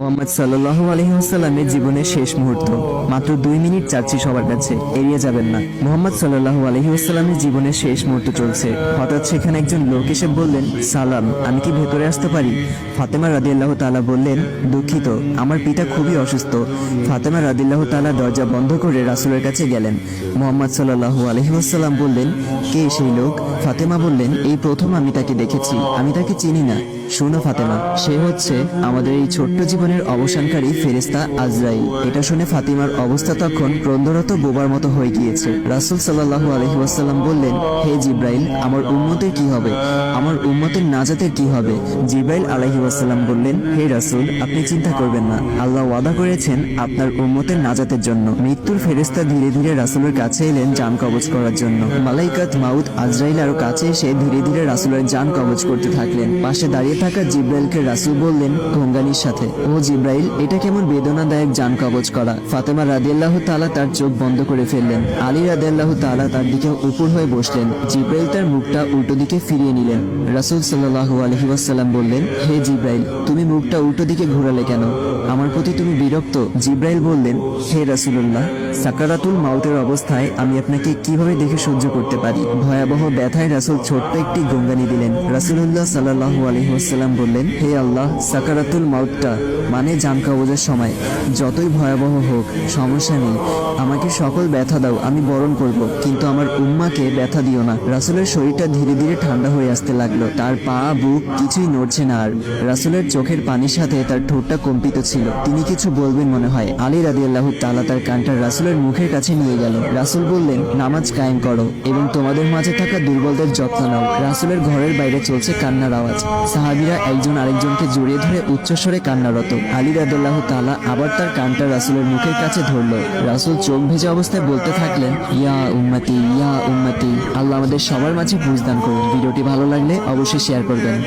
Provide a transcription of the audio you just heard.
মোহাম্মদ সাল্লাল্লাহু আলাইহি ওয়াসাল্লামের জীবনের শেষ মুহূর্ত। মাত্র 2 মিনিট চাচ্ছি সবার কাছে, এড়িয়ে যাবেন না। মোহাম্মদ সাল্লাল্লাহু আলাইহি ওয়াসাল্লামের জীবনের শেষ মুহূর্ত চলছে। হঠাৎ সেখানে একজন লোক এসে বললেন, সালাম, আমি কি ভেতরে আসতে পারি? ফাতেমা রাদিয়াল্লাহু তাআলা বললেন, দুঃখিত, আমার পিতা খুবই অসুস্থ। ফাতেমা রাদিয়াল্লাহু তাআলা দরজা বন্ধ করে রাসূলের কাছে গেলেন। মোহাম্মদ সাল্লাল্লাহু আলাইহি ওয়াসাল্লাম বললেন, কে সেই লোক? ফাতেমা বললেন, এই প্রথম আমি তাকে দেখেছি, আমি তাকে চিনি না। শোনো ফাতেমা, সে হচ্ছে আমাদের এই ছোট্ট জীবনের অবসানকারী ফেরেশতা আজরাইল। এটা শুনে ফাতিমার অবস্থা তখন ক্রন্দরত বোবার মতো হয়ে গিয়েছে। রাসূল সাল্লাল্লাহু আলাইহি ওয়াসাল্লাম বললেন, হে জিব্রাইল, আমার উম্মতের কি হবে? আমার উম্মতের নাজাতের কি হবে? জিব্রাইল আলাইহি ওয়াসাল্লাম বললেন, হে রাসূল, আপনি চিন্তা করবেন না, আল্লাহ ওয়াদা করেছেন আপনার উম্মতের নাজাতের জন্য। মৃত্যুর ফেরেশতা ধীরে ধীরে রাসূলের কাছে এলেন জান কবজ করার জন্য। মালাইকাত মাউত আজরাইল আরো কাছে এসে ধীরে ধীরে রাসূলের জান কবজ করতে থাকলেন। পাশে দাঁড়িয়ে থাকা জিব্রাইলকে রাসূল বললেন ঘঙ্গানির সাথে, ও জিব্রাইল, এটা কেমন বেদনাদায়ক জান কবজ করা। ফাতেমা রাদিয়াল্লাহু তাআলা তার চোখ বন্ধ করে ফেললেন। আলী রাদিয়াল্লাহু তাআলা তার দিকে উপর হয়ে বসলেন। জিব্রাইল তার মুখটা উল্টো দিকে ফিরিয়ে নিলেন। রাসূল সাল্লাল্লাহু আলাইহি ওয়াসাল্লাম বললেন, হে জিব্রাইল, তুমি মুখটা উল্টো দিকে ঘোরালে কেন? আমার প্রতি তুমি বিরক্ত? জিব্রাইল বললেন, হে রাসূলুল্লাহ, সাকারাতুল মাউতের অবস্থায় আমি আপনাকে কিভাবে দেখে সহ্য করতে পারি? ভয়াবহ ব্যথায় রাসূল ছোট্ট একটি গঙ্গানি দিলেন। রাসূলুল্লাহ সাল্লাল্লাহু আলাইহি ওয়াসাল্লাম বললেন, হে আল্লাহ, সাকারাতুল মাউতটা মানে জান কবজের সময় যতই ভয়াবহ হোক সমস্যা নেই, আমাকে সকল ব্যথা দাও, আমি বরণ করব, কিন্তু আমার উম্মাকে ব্যথা দিও না। রাসূলের শরীরটা ধীরে ধীরে ঠান্ডা হয়ে আসতে লাগলো। তার পা বুক কিছুই নড়ছে না আর। রাসূলের চোখের পানির সাথে তার ঠোঁটটা কম্পিত ছিল। তিনি কিছু বলবেন মনে হয়। আলী রাদিয়াল্লাহু তাআলা তার কানটা রাসূলের মুখের কাছে নিয়ে গেল। রাসূল বললেন, নামাজ কায়েম করো এবং তোমাদের মাঝে থাকা দুর্বলদের যত্ন নাও। রাসূলের ঘরের বাইরে চলছে কান্নার আওয়াজ। সাহাবীরা একজন আরেকজনকে জড়িয়ে ধরে উচ্চস্বরে কান্নারত। আলী রাদিয়াল্লাহু তাআলা আবার তার কানটা রাসূলের মুখের কাছে ধরলো। রাসূল চোখ ভেজা অবস্থায় বলতে থাকলেন, ইয়া উম্মতি, ইয়া উম্মতি। আল্লাহ আমাদের সবার মাঝে বুঝদান করুন। ভিডিওটি ভালো লাগলে অবশ্যই শেয়ার করবেন।